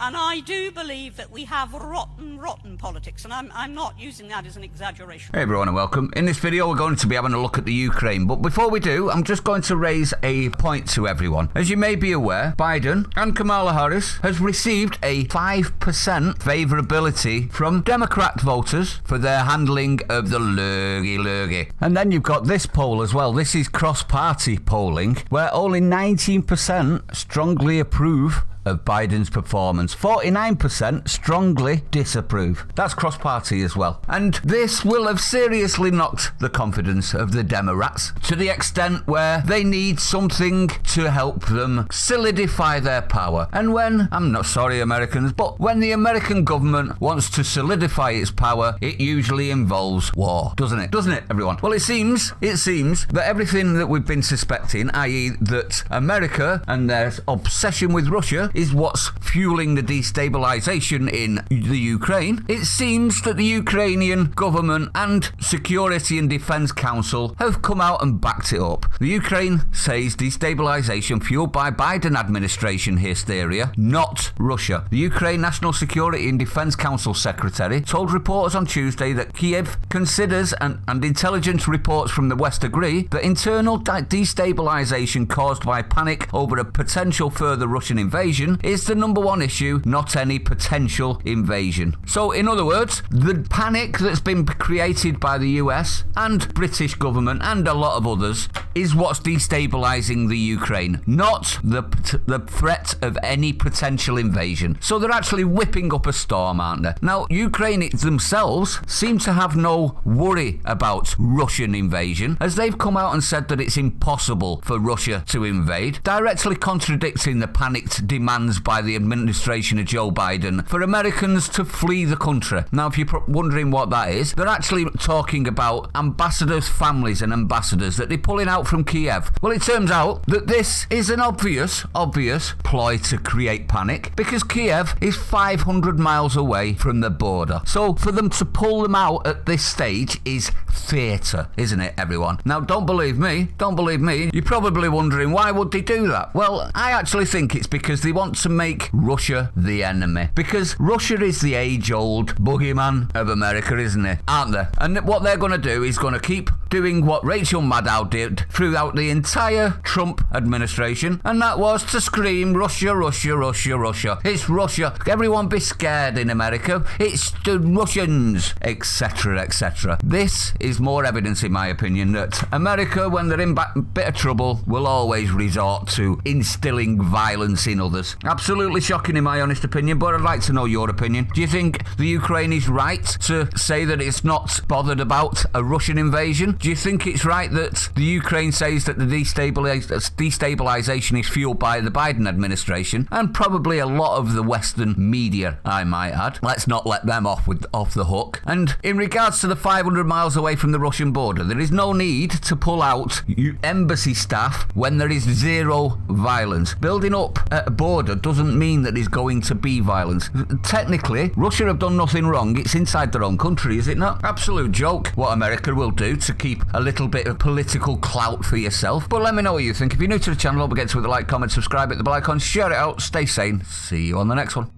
And I do believe that we have rotten politics, and I'm not using that as an exaggeration. Hey everyone and welcome. In this video we're going to be having a look at the Ukraine, but before we do, I'm just going to raise a point to everyone. As you may be aware, Biden and Kamala Harris has received a 5% favourability from Democrat voters for their handling of the lurgy. And then you've got this poll as well. This is cross-party polling, where only 19% strongly approve of Biden's performance. 49% strongly disapprove. That's cross-party as well. And this will have seriously knocked the confidence of the Democrats to the extent where they need something to help them solidify their power. And when, I'm not sorry Americans, but when the American government wants to solidify its power, it usually involves war. Doesn't it? Doesn't it, everyone? Well, it seems that everything that we've been suspecting, i.e. that America and their obsession with Russia is what's fueling the destabilisation in the Ukraine. It seems that the Ukrainian government and Security and Defence Council have come out and backed it up. The Ukraine says destabilisation fueled by Biden administration hysteria, not Russia. The Ukraine National Security and Defence Council Secretary told reporters on Tuesday that Kiev considers, and intelligence reports from the West agree, that internal destabilisation caused by panic over a potential further Russian invasion is the number one issue, not any potential invasion. So, in other words, the panic that's been created by the US and British government and a lot of others is what's destabilising the Ukraine, not the threat of any potential invasion. So they're actually whipping up a storm, aren't they? Now, Ukraine themselves seem to have no worry about Russian invasion, as they've come out and said that it's impossible for Russia to invade, directly contradicting the panicked demands by the administration of Joe Biden for Americans to flee the country. Now, if you're wondering what that is, they're actually talking about ambassadors' families and ambassadors that they're pulling out from Kiev. Well, it turns out that this is an obvious ploy to create panic, because Kiev is 500 miles away from the border. So for them to pull them out at this stage is theatre, isn't it, everyone? Now, don't believe me. You're probably wondering, why would they do that? Well, I actually think it's because they want to make Russia the enemy. Because Russia is the age-old boogeyman of America, isn't it? Aren't they? And what they're going to do is going to keep doing what Rachel Maddow did throughout the entire Trump administration, and that was to scream, Russia, Russia, Russia, Russia. It's Russia. Everyone be scared in America. It's the Russians, etc., etc. This is more evidence, in my opinion, that America, when they're in a bit of trouble, will always resort to instilling violence in others. Absolutely shocking, in my honest opinion, but I'd like to know your opinion. Do you think the Ukraine is right to say that it's not bothered about a Russian invasion? Do you think it's right that the Ukraine says that the destabilisation is fueled by the Biden administration, and probably a lot of the Western media, I might add? Let's not let them off the hook. And in regards to the 500 miles away from the Russian border, there is no need to pull out embassy staff when there is zero violence. Building up a border doesn't mean that there's going to be violence. Technically, Russia have done nothing wrong. It's inside their own country, is it not? Absolute joke what America will do to keep a little bit of political clout for yourself. But let me know what you think. If you're new to the channel, don't forget to hit the like, comment, subscribe, hit the bell icon, share it out, stay sane. See you on the next one.